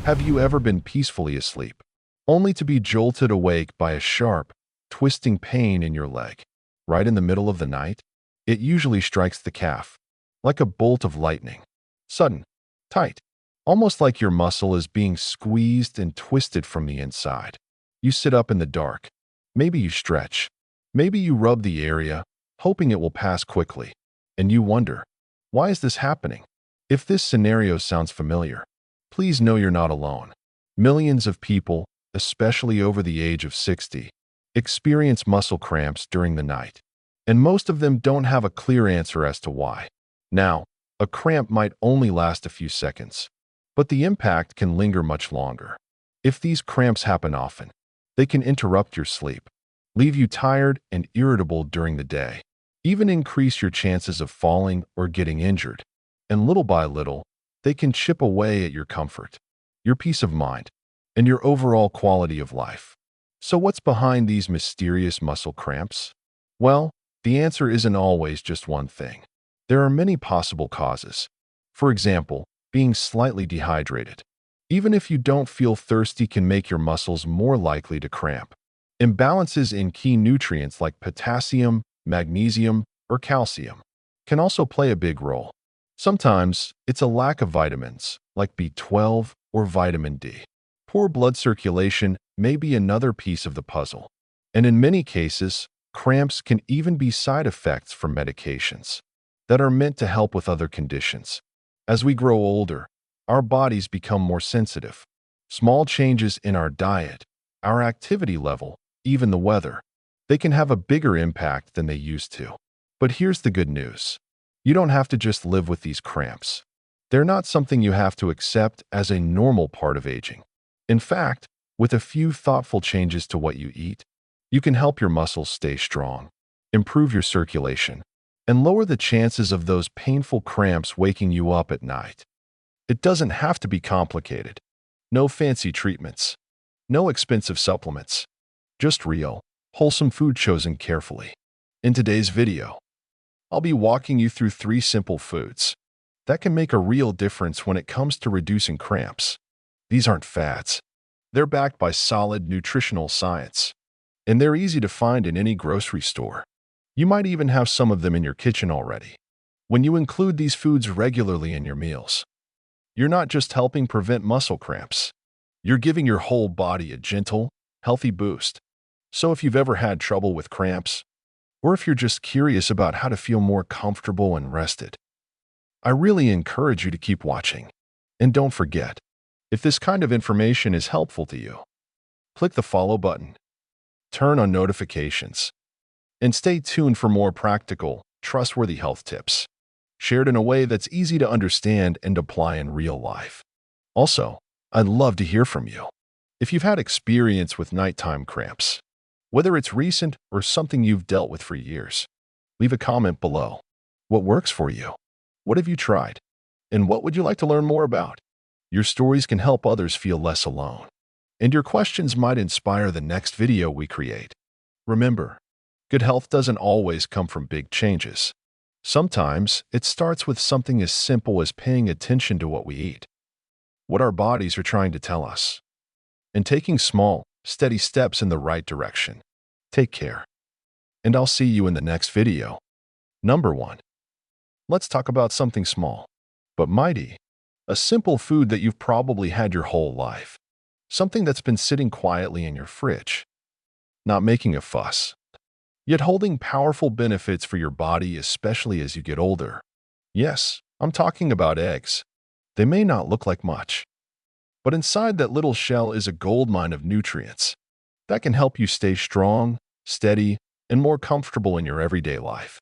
Have you ever been peacefully asleep, only to be jolted awake by a sharp, twisting pain in your leg, right in the middle of the night? It usually strikes the calf, like a bolt of lightning. Sudden, tight, almost like your muscle is being squeezed and twisted from the inside. You sit up in the dark. Maybe you stretch. Maybe you rub the area, hoping it will pass quickly. And you wonder, why is this happening? If this scenario sounds familiar, please know you're not alone. Millions of people, especially over the age of 60, experience muscle cramps during the night, and most of them don't have a clear answer as to why. Now, a cramp might only last a few seconds, but the impact can linger much longer. If these cramps happen often, they can interrupt your sleep, leave you tired and irritable during the day, even increase your chances of falling or getting injured, and little by little, they can chip away at your comfort, your peace of mind, and your overall quality of life. So what's behind these mysterious muscle cramps? Well, the answer isn't always just one thing. There are many possible causes. For example, being slightly dehydrated. Even if you don't feel thirsty can make your muscles more likely to cramp. Imbalances in key nutrients like potassium, magnesium, or calcium can also play a big role. Sometimes it's a lack of vitamins, like B12 or vitamin D. Poor blood circulation may be another piece of the puzzle. And in many cases, cramps can even be side effects from medications that are meant to help with other conditions. As we grow older, our bodies become more sensitive. Small changes in our diet, our activity level, even the weather, they can have a bigger impact than they used to. But here's the good news. You don't have to just live with these cramps. They're not something you have to accept as a normal part of aging. In fact, with a few thoughtful changes to what you eat, you can help your muscles stay strong, improve your circulation, and lower the chances of those painful cramps waking you up at night. It doesn't have to be complicated. No fancy treatments. No expensive supplements. Just real, wholesome food chosen carefully. In today's video, I'll be walking you through 3 simple foods that can make a real difference when it comes to reducing cramps. These aren't fads. They're backed by solid nutritional science, and they're easy to find in any grocery store. You might even have some of them in your kitchen already. When you include these foods regularly in your meals, you're not just helping prevent muscle cramps. You're giving your whole body a gentle, healthy boost. So if you've ever had trouble with cramps, or if you're just curious about how to feel more comfortable and rested, I really encourage you to keep watching. And don't forget, if this kind of information is helpful to you, click the follow button, turn on notifications, and stay tuned for more practical, trustworthy health tips, shared in a way that's easy to understand and apply in real life. Also, I'd love to hear from you. If you've had experience with nighttime cramps, whether it's recent or something you've dealt with for years, leave a comment below. What works for you? What have you tried? And what would you like to learn more about? Your stories can help others feel less alone, and your questions might inspire the next video we create. Remember, good health doesn't always come from big changes. Sometimes it starts with something as simple as paying attention to what we eat, what our bodies are trying to tell us, and taking small, steady steps in the right direction. Take care, and I'll see you in the next video. Number 1. Let's talk about something small, but mighty. A simple food that you've probably had your whole life. Something that's been sitting quietly in your fridge, not making a fuss, yet holding powerful benefits for your body, especially as you get older. Yes, I'm talking about eggs. They may not look like much, but inside that little shell is a goldmine of nutrients that can help you stay strong, steady, and more comfortable in your everyday life.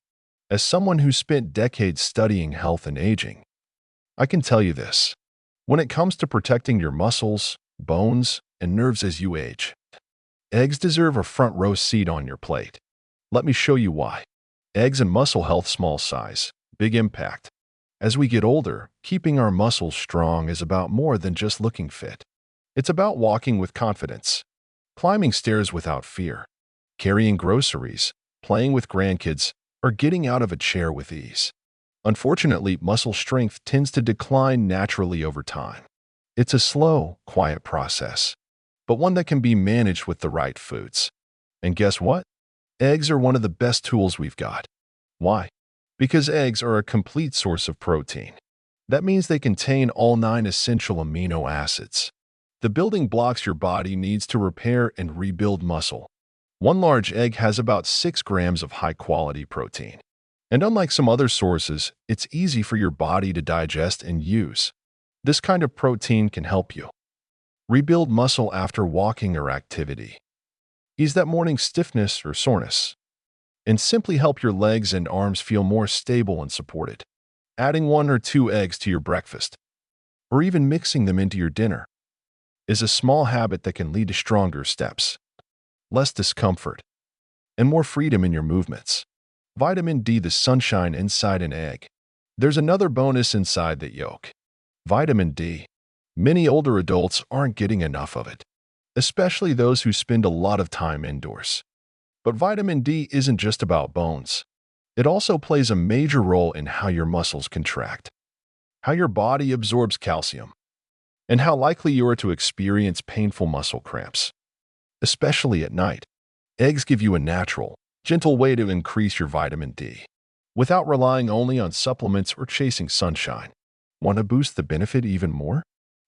As someone who spent decades studying health and aging, I can tell you this. When it comes to protecting your muscles, bones, and nerves as you age, eggs deserve a front row seat on your plate. Let me show you why. Eggs and muscle health: small size, big impact. As we get older, keeping our muscles strong is about more than just looking fit. It's about walking with confidence, climbing stairs without fear, carrying groceries, playing with grandkids, or getting out of a chair with ease. Unfortunately, muscle strength tends to decline naturally over time. It's a slow, quiet process, but one that can be managed with the right foods. And guess what? Eggs are one of the best tools we've got. Why? Because eggs are a complete source of protein. That means they contain all 9 essential amino acids, the building blocks your body needs to repair and rebuild muscle. One large egg has about 6 grams of high-quality protein. And unlike some other sources, it's easy for your body to digest and use. This kind of protein can help you rebuild muscle after walking or activity, ease that morning stiffness or soreness, and simply help your legs and arms feel more stable and supported. Adding 1 or 2 eggs to your breakfast, or even mixing them into your dinner, is a small habit that can lead to stronger steps, less discomfort, and more freedom in your movements. Vitamin D, the sunshine inside an egg. There's another bonus inside the yolk. Vitamin D. Many older adults aren't getting enough of it, especially those who spend a lot of time indoors. But vitamin D isn't just about bones. It also plays a major role in how your muscles contract, how your body absorbs calcium, and how likely you are to experience painful muscle cramps, especially at night. Eggs give you a natural, gentle way to increase your vitamin D without relying only on supplements or chasing sunshine. Want to boost the benefit even more?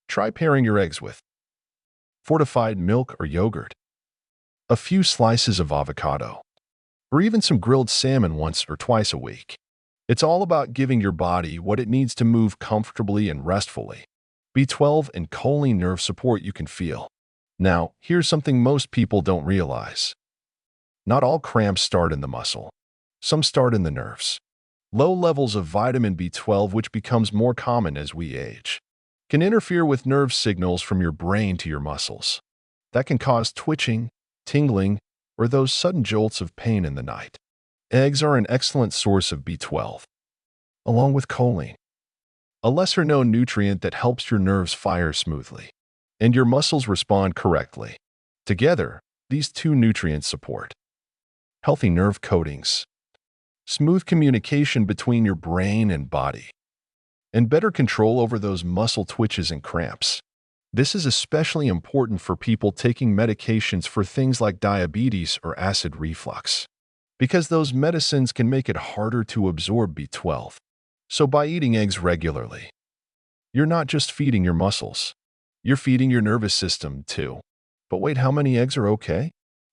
Try pairing your eggs with fortified milk or yogurt, a few slices of avocado, or even some grilled salmon once or twice a week. It's all about giving your body what it needs to move comfortably and restfully. B12 and choline nerve support you can feel. Now, here's something most people don't realize. Not all cramps start in the muscle. Some start in the nerves. Low levels of vitamin B12, which becomes more common as we age, can interfere with nerve signals from your brain to your muscles. That can cause twitching, tingling, or those sudden jolts of pain in the night. Eggs are an excellent source of B12, along with choline, a lesser-known nutrient that helps your nerves fire smoothly and your muscles respond correctly. Together, these 2 nutrients support healthy nerve coatings, smooth communication between your brain and body, and better control over those muscle twitches and cramps. This is especially important for people taking medications for things like diabetes or acid reflux, because those medicines can make it harder to absorb B12. So by eating eggs regularly, you're not just feeding your muscles, you're feeding your nervous system too. But wait, how many eggs are okay?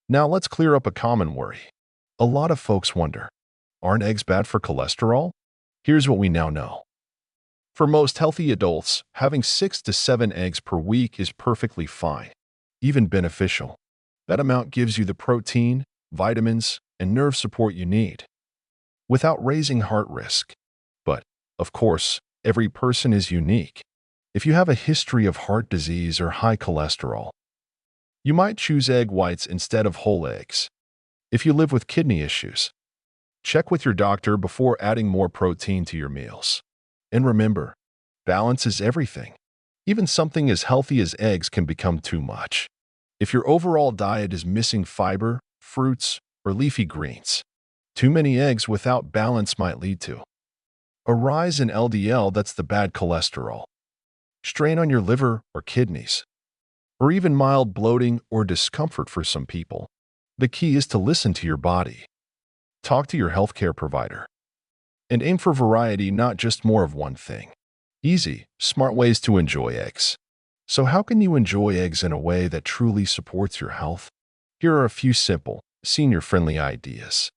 Now let's clear up a common worry. A lot of folks wonder, aren't eggs bad for cholesterol? Here's what we now know. For most healthy adults, having 6 to 7 eggs per week is perfectly fine, even beneficial. That amount gives you the protein, vitamins, and nerve support you need, without raising heart risk. But, of course, every person is unique. If you have a history of heart disease or high cholesterol, you might choose egg whites instead of whole eggs. If you live with kidney issues, check with your doctor before adding more protein to your meals. And remember, balance is everything. Even something as healthy as eggs can become too much if your overall diet is missing fiber, fruits, or leafy greens. Too many eggs without balance might lead to a rise in LDL, that's the bad cholesterol, strain on your liver or kidneys, or even mild bloating or discomfort for some people. The key is to listen to your body. Talk to your healthcare provider, and aim for variety, not just more of one thing. Easy, smart ways to enjoy eggs. So how can you enjoy eggs in a way that truly supports your health? Here are a few simple, senior-friendly ideas.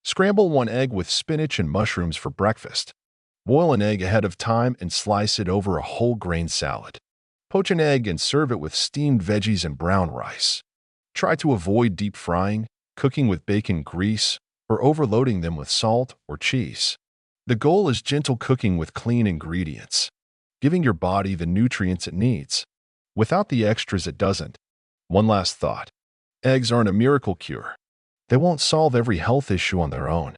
Scramble 1 egg with spinach and mushrooms for breakfast. Boil an egg ahead of time and slice it over a whole grain salad. Poach an egg and serve it with steamed veggies and brown rice. Try to avoid deep frying, cooking with bacon grease, or overloading them with salt or cheese. The goal is gentle cooking with clean ingredients, giving your body the nutrients it needs, without the extras it doesn't. One last thought. Eggs aren't a miracle cure. They won't solve every health issue on their own,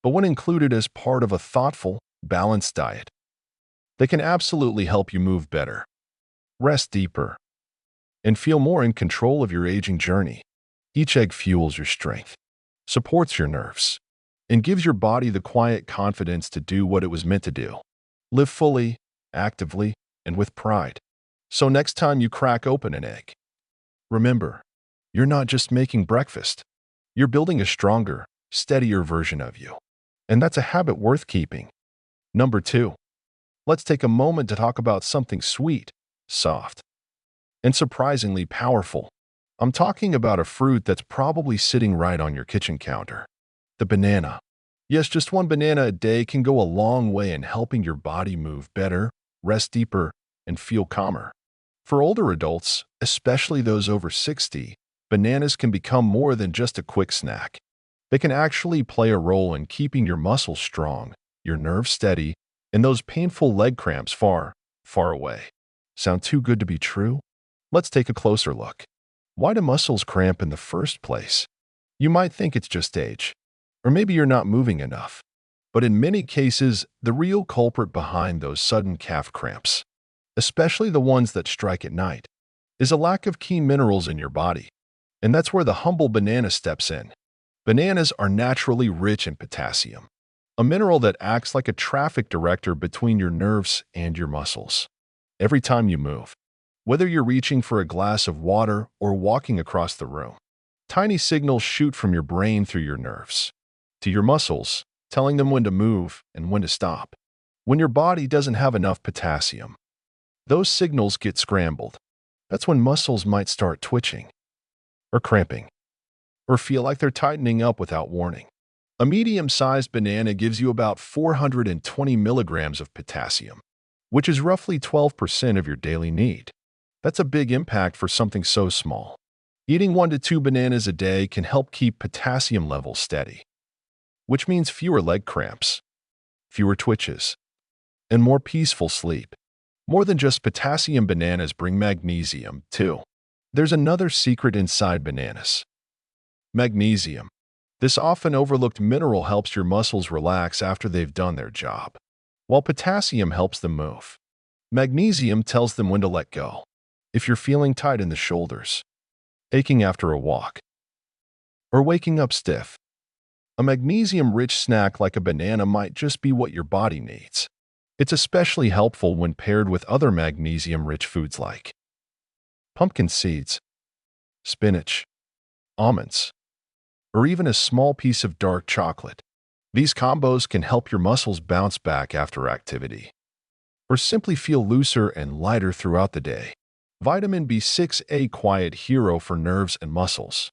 but when included as part of a thoughtful, balanced diet, they can absolutely help you move better, rest deeper, and feel more in control of your aging journey. Each egg fuels your strength, supports your nerves, and gives your body the quiet confidence to do what it was meant to do. Live fully, actively, and with pride. So next time you crack open an egg, remember, you're not just making breakfast. You're building a stronger, steadier version of you. And that's a habit worth keeping. Number 2. Let's take a moment to talk about something sweet, soft, and surprisingly powerful. I'm talking about a fruit that's probably sitting right on your kitchen counter. The banana. Yes, just one banana a day can go a long way in helping your body move better, rest deeper, and feel calmer. For older adults, especially those over 60, bananas can become more than just a quick snack. They can actually play a role in keeping your muscles strong, your nerves steady, and those painful leg cramps far, far away. Sound too good to be true? Let's take a closer look. Why do muscles cramp in the first place? You might think it's just age, or maybe you're not moving enough. But in many cases, the real culprit behind those sudden calf cramps, especially the ones that strike at night, is a lack of key minerals in your body. And that's where the humble banana steps in. Bananas are naturally rich in potassium, a mineral that acts like a traffic director between your nerves and your muscles. Every time you move, whether you're reaching for a glass of water or walking across the room, tiny signals shoot from your brain through your nerves to your muscles, telling them when to move and when to stop. When your body doesn't have enough potassium, those signals get scrambled. That's when muscles might start twitching or cramping, or feel like they're tightening up without warning. A medium-sized banana gives you about 420 milligrams of potassium, which is roughly 12% of your daily need. That's a big impact for something so small. Eating 1 to 2 bananas a day can help keep potassium levels steady, which means fewer leg cramps, fewer twitches, and more peaceful sleep. More than just potassium, bananas bring magnesium, too. There's another secret inside bananas. Magnesium. This often overlooked mineral helps your muscles relax after they've done their job, while potassium helps them move. Magnesium tells them when to let go. If you're feeling tight in the shoulders, aching after a walk, or waking up stiff, a magnesium-rich snack like a banana might just be what your body needs. It's especially helpful when paired with other magnesium-rich foods like pumpkin seeds, spinach, almonds, or even a small piece of dark chocolate. These combos can help your muscles bounce back after activity, or simply feel looser and lighter throughout the day. Vitamin B6, a quiet hero for nerves and muscles.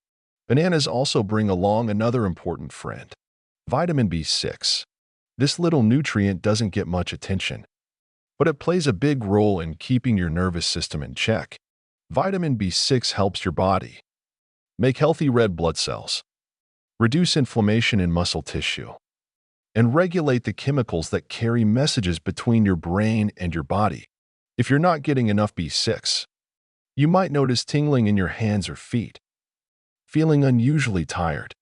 Bananas also bring along another important friend, vitamin B6. This little nutrient doesn't get much attention, but it plays a big role in keeping your nervous system in check. Vitamin B6 helps your body make healthy red blood cells, reduce inflammation in muscle tissue, and regulate the chemicals that carry messages between your brain and your body. If you're not getting enough B6, you might notice tingling in your hands or feet, feeling unusually tired,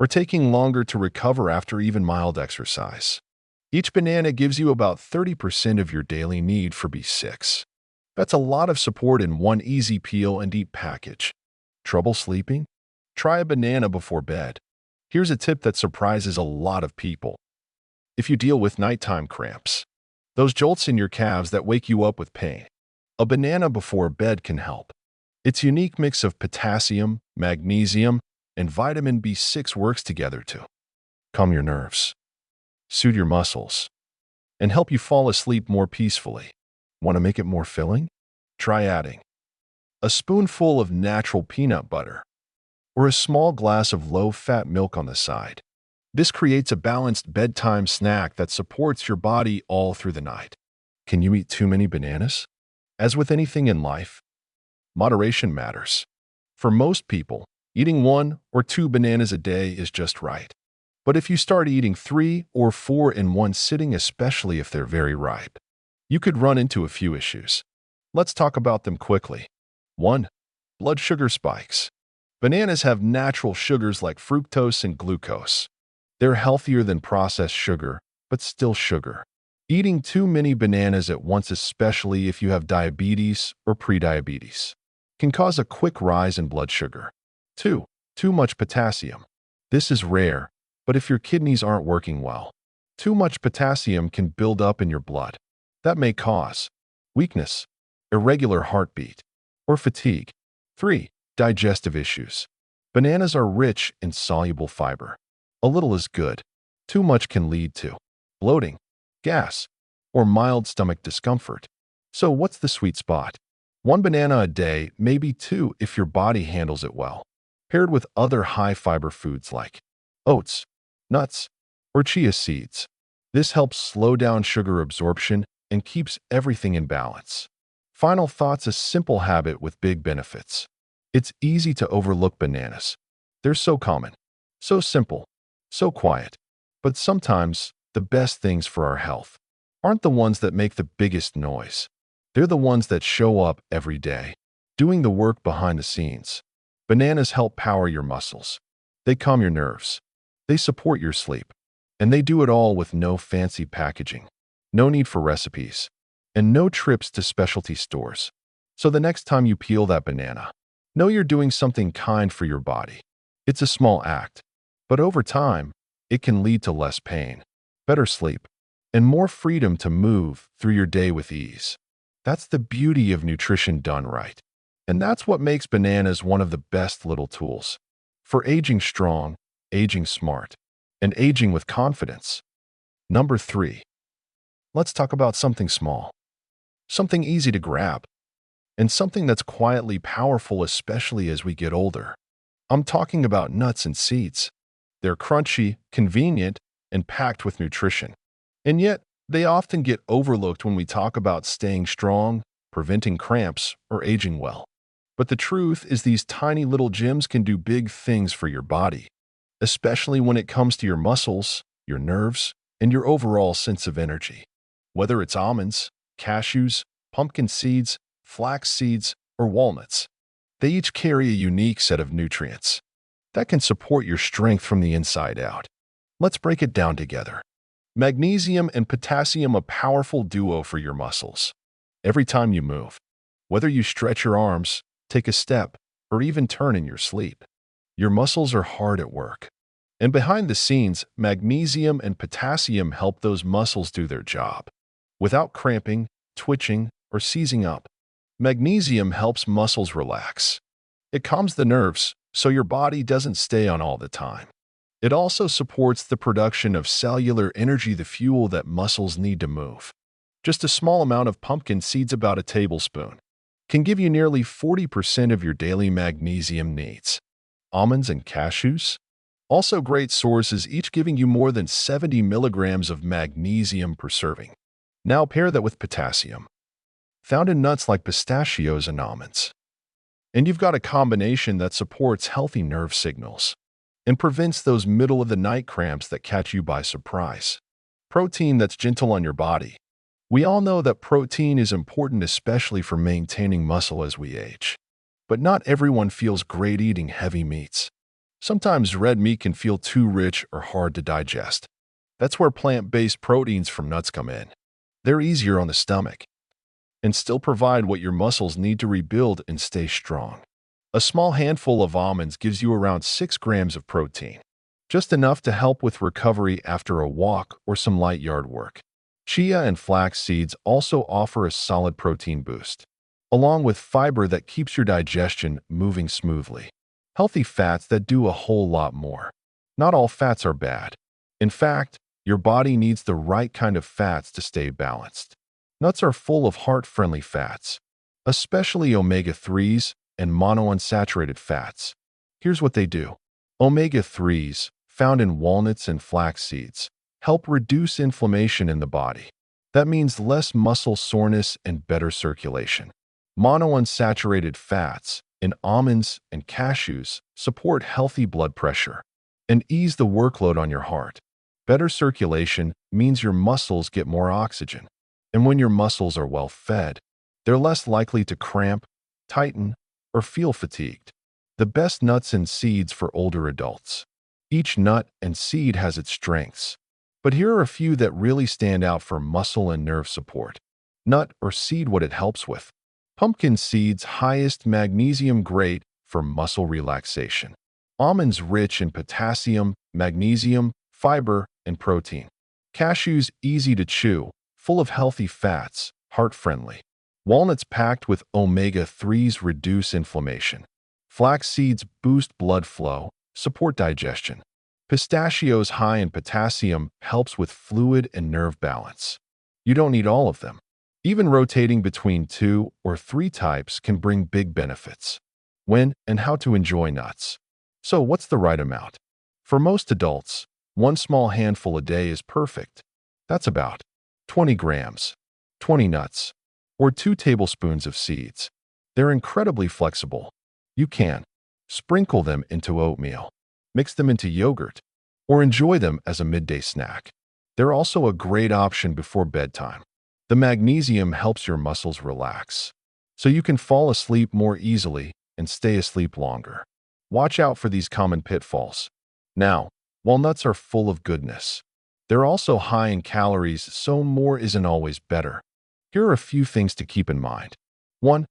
or taking longer to recover after even mild exercise. Each banana gives you about 30% of your daily need for B6. That's a lot of support in one easy peel and eat package. Trouble sleeping? Try a banana before bed. Here's a tip that surprises a lot of people. If you deal with nighttime cramps, those jolts in your calves that wake you up with pain, a banana before bed can help. Its unique mix of potassium, magnesium, and vitamin B6 works together to calm your nerves, soothe your muscles, and help you fall asleep more peacefully. Want to make it more filling? Try adding a spoonful of natural peanut butter or a small glass of low-fat milk on the side. This creates a balanced bedtime snack that supports your body all through the night. Can you eat too many bananas? As with anything in life, moderation matters. For most people, eating 1 or 2 bananas a day is just right. But if you start eating 3 or 4 in one sitting, especially if they're very ripe, you could run into a few issues. Let's talk about them quickly. 1. Blood sugar spikes. Bananas have natural sugars like fructose and glucose. They're healthier than processed sugar, but still sugar. Eating too many bananas at once, especially if you have diabetes or prediabetes, can cause a quick rise in blood sugar. 2. Too much potassium. This is rare, but if your kidneys aren't working well, too much potassium can build up in your blood. That may cause weakness, irregular heartbeat, or fatigue. 3. Digestive issues. Bananas are rich in soluble fiber. A little is good. Too much can lead to bloating, gas, or mild stomach discomfort. So what's the sweet spot? One banana a day, maybe two if your body handles it well, paired with other high-fiber foods like oats, nuts, or chia seeds. This helps slow down sugar absorption and keeps everything in balance. Final thoughts: a simple habit with big benefits. It's easy to overlook bananas. They're so common, so simple, so quiet. But sometimes the best things for our health aren't the ones that make the biggest noise. They're the ones that show up every day, doing the work behind the scenes. Bananas help power your muscles. They calm your nerves. They support your sleep. And they do it all with no fancy packaging, no need for recipes, and no trips to specialty stores. So the next time you peel that banana, know you're doing something kind for your body. It's a small act, but over time, it can lead to less pain, better sleep, and more freedom to move through your day with ease. That's the beauty of nutrition done right. And that's what makes bananas one of the best little tools for aging strong, aging smart, and aging with confidence. Number 3. Let's talk about something small, something easy to grab, and something that's quietly powerful, especially as we get older. I'm talking about nuts and seeds. They're crunchy, convenient, and packed with nutrition. And yet, they often get overlooked when we talk about staying strong, preventing cramps, or aging well. But the truth is, these tiny little gems can do big things for your body, especially when it comes to your muscles, your nerves, and your overall sense of energy. Whether it's almonds, cashews, pumpkin seeds, flax seeds, or walnuts, they each carry a unique set of nutrients that can support your strength from the inside out. Let's break it down together. Magnesium and potassium, a powerful duo for your muscles. Every time you move, whether you stretch your arms, take a step, or even turn in your sleep, your muscles are hard at work. And behind the scenes, magnesium and potassium help those muscles do their job. Without cramping, twitching, or seizing up, magnesium helps muscles relax. It calms the nerves, so your body doesn't stay on all the time. It also supports the production of cellular energy, the fuel that muscles need to move. Just a small amount of pumpkin seeds, about a tablespoon, can give you nearly 40% of your daily magnesium needs. Almonds and cashews, also great sources, each giving you more than 70 milligrams of magnesium per serving. Now pair that with potassium, found in nuts like pistachios and almonds. And you've got a combination that supports healthy nerve signals and prevents those middle-of-the-night cramps that catch you by surprise. Protein that's gentle on your body. We all know that protein is important, especially for maintaining muscle as we age. But not everyone feels great eating heavy meats. Sometimes red meat can feel too rich or hard to digest. That's where plant-based proteins from nuts come in. They're easier on the stomach and still provide what your muscles need to rebuild and stay strong. A small handful of almonds gives you around 6 grams of protein, just enough to help with recovery after a walk or some light yard work. Chia and flax seeds also offer a solid protein boost, along with fiber that keeps your digestion moving smoothly. Healthy fats that do a whole lot more. Not all fats are bad. In fact, your body needs the right kind of fats to stay balanced. Nuts are full of heart-friendly fats, especially omega-3s and monounsaturated fats. Here's what they do. Omega-3s, found in walnuts and flax seeds, help reduce inflammation in the body. That means less muscle soreness and better circulation. Monounsaturated fats in almonds and cashews support healthy blood pressure and ease the workload on your heart. Better circulation means your muscles get more oxygen. And when your muscles are well fed, they're less likely to cramp, tighten, or feel fatigued. The best nuts and seeds for older adults. Each nut and seed has its strengths, but here are a few that really stand out for muscle and nerve support. Nut or seed, what it helps with. Pumpkin seeds, highest magnesium, great for muscle relaxation. Almonds, rich in potassium, magnesium, fiber, and protein. Cashews, easy to chew, full of healthy fats, heart-friendly. Walnuts packed with omega-3s reduce inflammation. Flax seeds boost blood flow, support digestion. Pistachios high in potassium helps with fluid and nerve balance. You don't need all of them. Even rotating between 2 or 3 types can bring big benefits. When and how to enjoy nuts. So what's the right amount? For most adults, one small handful a day is perfect. That's about 20 grams, 20 nuts, or 2 tablespoons of seeds. They're incredibly flexible. You can sprinkle them into oatmeal, mix them into yogurt, or enjoy them as a midday snack. They're also a great option before bedtime. The magnesium helps your muscles relax, so you can fall asleep more easily and stay asleep longer. Watch out for these common pitfalls. Now, while nuts are full of goodness, they're also high in calories, so more isn't always better. Here are a few things to keep in mind. 1.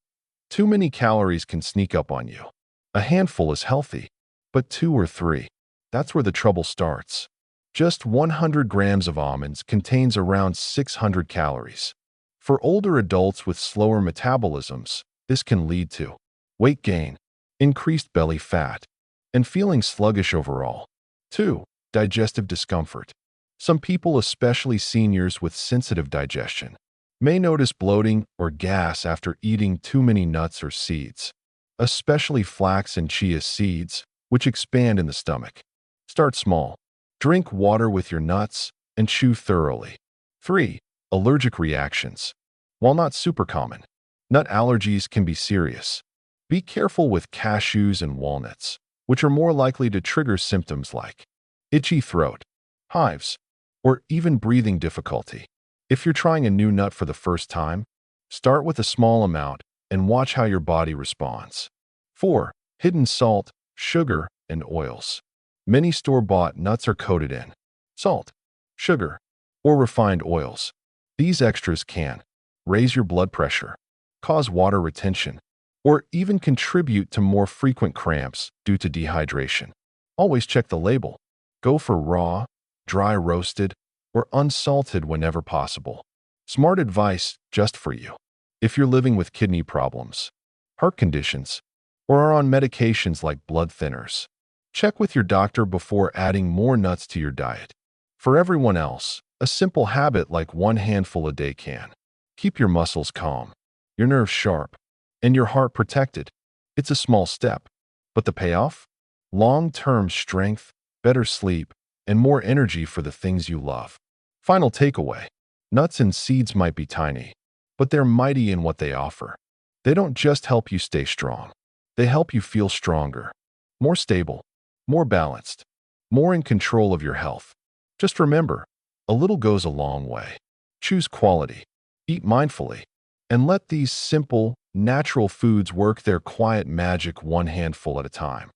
Too many calories can sneak up on you. A handful is healthy, but 2 or 3, that's where the trouble starts. Just 100 grams of almonds contains around 600 calories. For older adults with slower metabolisms, this can lead to weight gain, increased belly fat, and feeling sluggish overall. 2. Digestive discomfort. Some people, especially seniors with sensitive digestion, may notice bloating or gas after eating too many nuts or seeds, especially flax and chia seeds, which expand in the stomach. Start small. Drink water with your nuts and chew thoroughly. 3. Allergic reactions. While not super common, nut allergies can be serious. Be careful with cashews and walnuts, which are more likely to trigger symptoms like itchy throat, hives, or even breathing difficulty. If you're trying a new nut for the first time, start with a small amount and watch how your body responds. 4. Hidden salt, sugar, and oils. Many store-bought nuts are coated in salt, sugar, or refined oils. These extras can raise your blood pressure, cause water retention, or even contribute to more frequent cramps due to dehydration. Always check the label. Go for raw, dry roasted, or unsalted whenever possible. Smart advice just for you. If you're living with kidney problems, heart conditions, or are on medications like blood thinners, check with your doctor before adding more nuts to your diet. For everyone else, a simple habit like 1 handful a day can keep your muscles calm, your nerves sharp, and your heart protected. It's a small step, but the payoff? Long-term strength, better sleep, and more energy for the things you love. Final takeaway. Nuts and seeds might be tiny, but they're mighty in what they offer. They don't just help you stay strong. They help you feel stronger, more stable, more balanced, more in control of your health. Just remember, a little goes a long way. Choose quality, eat mindfully, and let these simple, natural foods work their quiet magic 1 handful at a time.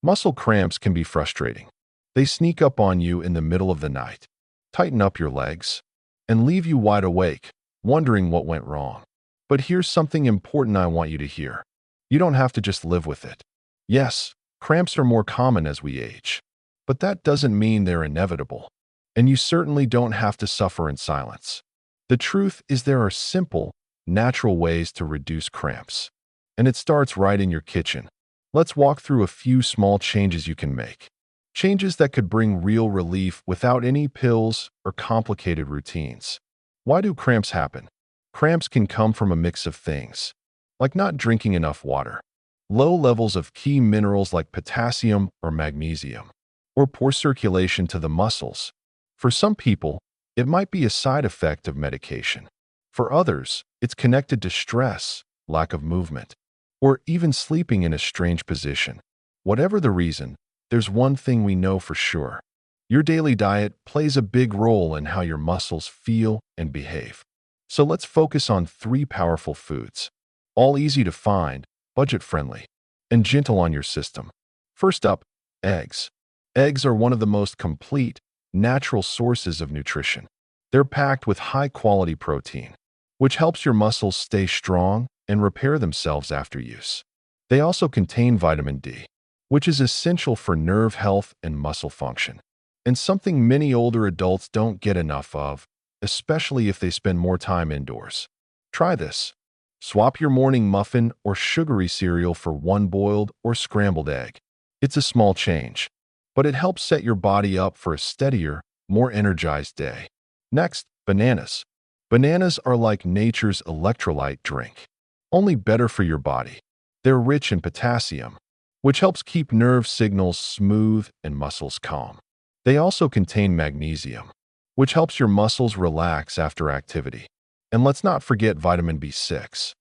Muscle cramps can be frustrating. They sneak up on you in the middle of the night, tighten up your legs, and leave you wide awake, wondering what went wrong. But here's something important I want you to hear. You don't have to just live with it. Yes, cramps are more common as we age, but that doesn't mean they're inevitable, and you certainly don't have to suffer in silence. The truth is there are simple, natural ways to reduce cramps, and it starts right in your kitchen. Let's walk through a few small changes you can make. Changes that could bring real relief without any pills or complicated routines. Why do cramps happen? Cramps can come from a mix of things, like not drinking enough water, low levels of key minerals like potassium or magnesium, or poor circulation to the muscles. For some people, it might be a side effect of medication. For others, it's connected to stress, lack of movement, or even sleeping in a strange position. Whatever the reason, there's one thing we know for sure. Your daily diet plays a big role in how your muscles feel and behave. So let's focus on 3 powerful foods, all easy to find, budget-friendly, and gentle on your system. First up, eggs. Eggs are one of the most complete, natural sources of nutrition. They're packed with high-quality protein, which helps your muscles stay strong and repair themselves after use. They also contain vitamin D, which is essential for nerve health and muscle function, and something many older adults don't get enough of, especially if they spend more time indoors. Try this. Swap your morning muffin or sugary cereal for one boiled or scrambled egg. It's a small change, but it helps set your body up for a steadier, more energized day. Next, bananas. Bananas are like nature's electrolyte drink, only better for your body. They're rich in potassium, which helps keep nerve signals smooth and muscles calm. They also contain magnesium, which helps your muscles relax after activity. And let's not forget vitamin B6,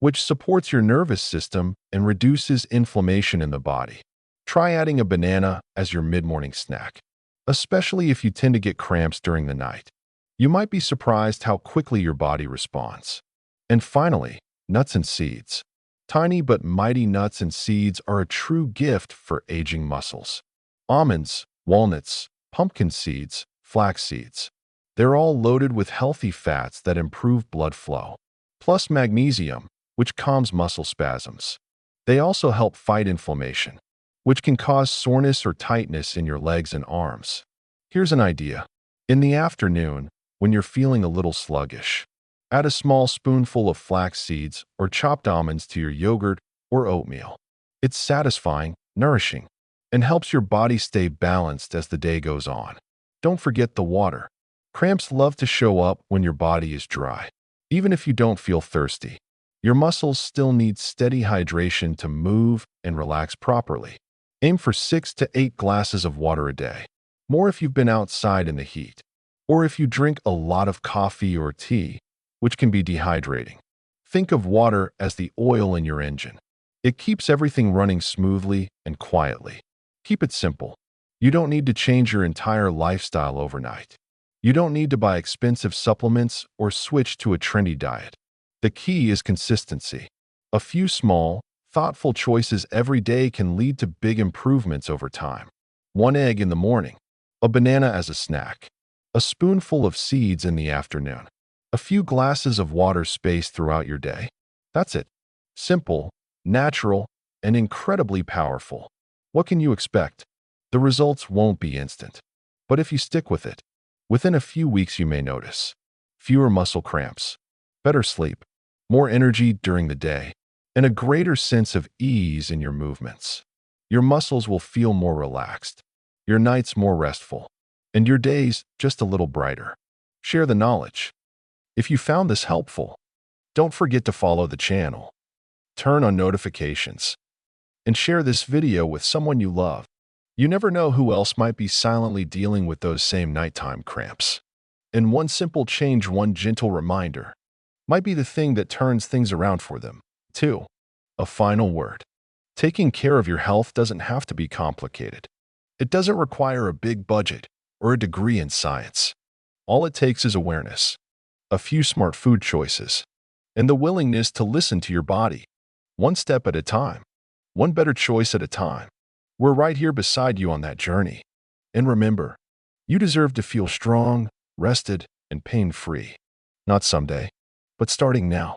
which supports your nervous system and reduces inflammation in the body. Try adding a banana as your mid-morning snack, especially if you tend to get cramps during the night. You might be surprised how quickly your body responds. And finally, nuts and seeds. Tiny but mighty nuts and seeds are a true gift for aging muscles. Almonds, walnuts, pumpkin seeds, flax seeds. They're all loaded with healthy fats that improve blood flow, plus magnesium, which calms muscle spasms. They also help fight inflammation, which can cause soreness or tightness in your legs and arms. Here's an idea. In the afternoon, when you're feeling a little sluggish, add a small spoonful of flax seeds or chopped almonds to your yogurt or oatmeal. It's satisfying, nourishing, and helps your body stay balanced as the day goes on. Don't forget the water. Cramps love to show up when your body is dry. Even if you don't feel thirsty, your muscles still need steady hydration to move and relax properly. Aim for 6 to 8 glasses of water a day, more if you've been outside in the heat, or if you drink a lot of coffee or tea, which can be dehydrating. Think of water as the oil in your engine. It keeps everything running smoothly and quietly. Keep it simple. You don't need to change your entire lifestyle overnight. You don't need to buy expensive supplements or switch to a trendy diet. The key is consistency. A few small, thoughtful choices every day can lead to big improvements over time. One egg in the morning, a banana as a snack, a spoonful of seeds in the afternoon, a few glasses of water spaced throughout your day. That's it. Simple, natural, and incredibly powerful. What can you expect? The results won't be instant, but if you stick with it, within a few weeks you may notice fewer muscle cramps, better sleep, more energy during the day, and a greater sense of ease in your movements. Your muscles will feel more relaxed, your nights more restful, and your days just a little brighter. Share the knowledge. If you found this helpful, don't forget to follow the channel, turn on notifications, and share this video with someone you love. You never know who else might be silently dealing with those same nighttime cramps. And one simple change, one gentle reminder, might be the thing that turns things around for them. 2. A final word. Taking care of your health doesn't have to be complicated. It doesn't require a big budget or a degree in science. All it takes is awareness, a few smart food choices, and the willingness to listen to your body. One step at a time, one better choice at a time. We're right here beside you on that journey. And remember, you deserve to feel strong, rested, and pain-free. Not someday, but starting now.